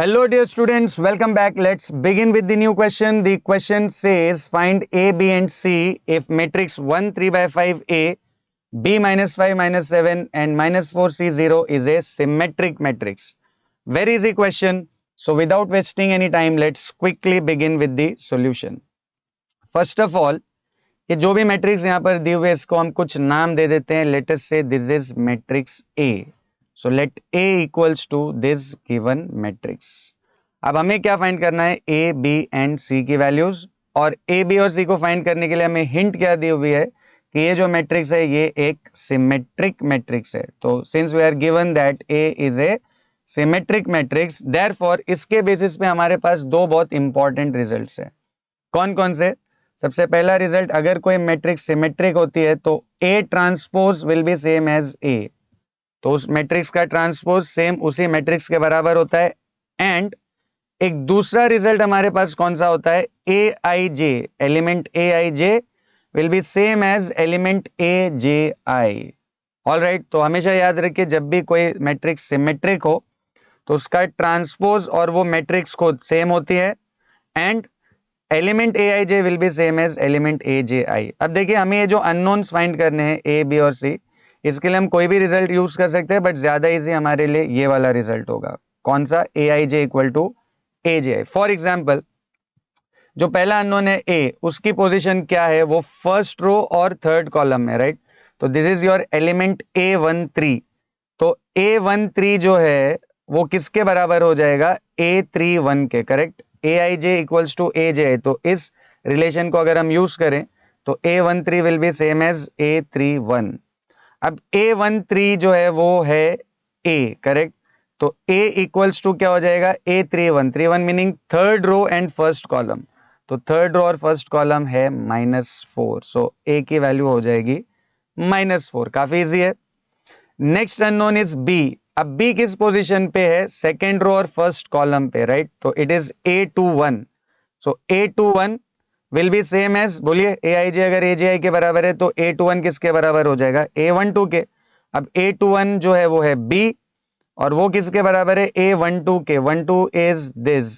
Hello dear students, welcome back. Let's begin with the new question. The question says find A, B and C if matrix 1 3 by 5 A, B minus 5 minus 7 and minus 4 C 0 is a symmetric matrix. Very easy question. So without wasting any time, let's quickly begin with the solution. First of all, ये जो भी matrix यहाँ पर दिए हुए इसको हम कुछ नाम दे देते हैं. Let us say this is matrix A. So let A equals to this given matrix. अब हमें क्या फाइंड करना है? ए बी एंड सी की वैल्यूज. और ए बी और सी को फाइंड करने के लिए हमें हिंट क्या दी हुई है कि ये जो मैट्रिक्स है ये एक सिमेट्रिक मैट्रिक्स है. तो since we are given that A is a symmetric matrix, therefore इसके बेसिस पे हमारे पास दो बहुत इंपॉर्टेंट रिजल्ट्स है. कौन कौन से? सबसे पहला रिजल्ट, अगर कोई मैट्रिक्स सिमेट्रिक होती है तो A transpose will be same as A. तो उस मैट्रिक्स का ट्रांसपोज सेम उसी मैट्रिक्स के बराबर होता है. एंड एक दूसरा रिजल्ट हमारे पास कौन सा होता है? A I J, element A I J will be same as element A J I. All right. तो हमेशा याद रखिए जब भी कोई मैट्रिक्स सिमेट्रिक हो तो उसका ट्रांसपोज और वो मैट्रिक्स खुद सेम होती है. And element A I J will be same as element A J I. अब देखिए हमें ये जो अननोन्स फाइंड करने हैं ए बी और सी, इसके लिए हम कोई भी रिजल्ट यूज कर सकते हैं, बट ज्यादा इजी हमारे लिए ये वाला रिजल्ट होगा. कौन सा? A I J equal to A J I. For example, जो पहला अननोन है ए, उसकी पोजीशन क्या है? वो फर्स्ट रो और थर्ड कॉलम में, राइट. तो this is your element A13. तो A13 जो है वो किसके बराबर हो जाएगा? A31 के. Correct. A I J equals to A J I. तो इस रिलेशन को अगर हम यूज करें तो A13 will be same as A31. अब A13 जो है वो है A. करेक्ट. तो A इक्वल्स टू क्या हो जाएगा? A31. 31 meaning third row and first column. तो थर्ड रो और फर्स्ट कॉलम है -4. सो A की वैल्यू हो जाएगी -4. काफी इजी है. Next unknown is B. अब B किस पोजीशन पे है? सेकेंड रो और फर्स्ट कॉलम पे, राइट. तो it is A21. So A21 will be same as, बोलिए, ए आई जे अगर ए जे आई के बराबर है तो A21 किसके बराबर हो जाएगा? A12 के. अब A21 जो है वो है B और वो किसके बराबर है? A12 के. 12 is this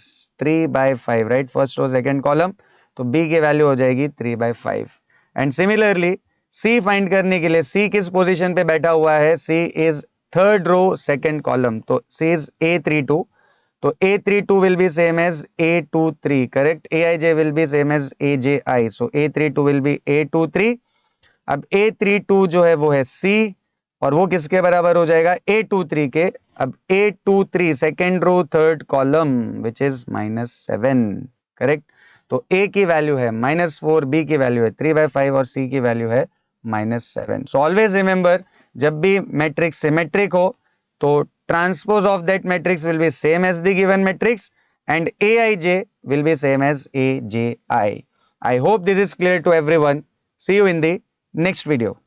3/5, right. First row second column. तो B की वैल्यू हो जाएगी 3/5. एंड सिमिलरली C फाइंड करने के लिए, C किस पोजीशन पे बैठा हुआ है? C is third row second column. तो C इज A32. तो A32 will be same as A23. correct. Aij will be same as Aj. so A32 will be A23. अब A32 जो है वो है C और वो किसके बराबर हो जाएगा? A23 के. अब A23 second row third column which is -7. Correct. तो A की वैल्यू है -4, B की वैल्यू है 3/5 और C की वैल्यू है -7. सो ऑलवेज रिमेंबर, जब भी मैट्रिक्स सिमेट्रिक हो तो transpose of that matrix will be same as the given matrix and Aij will be same as Aji. I hope this is clear to everyone. See you in the next video.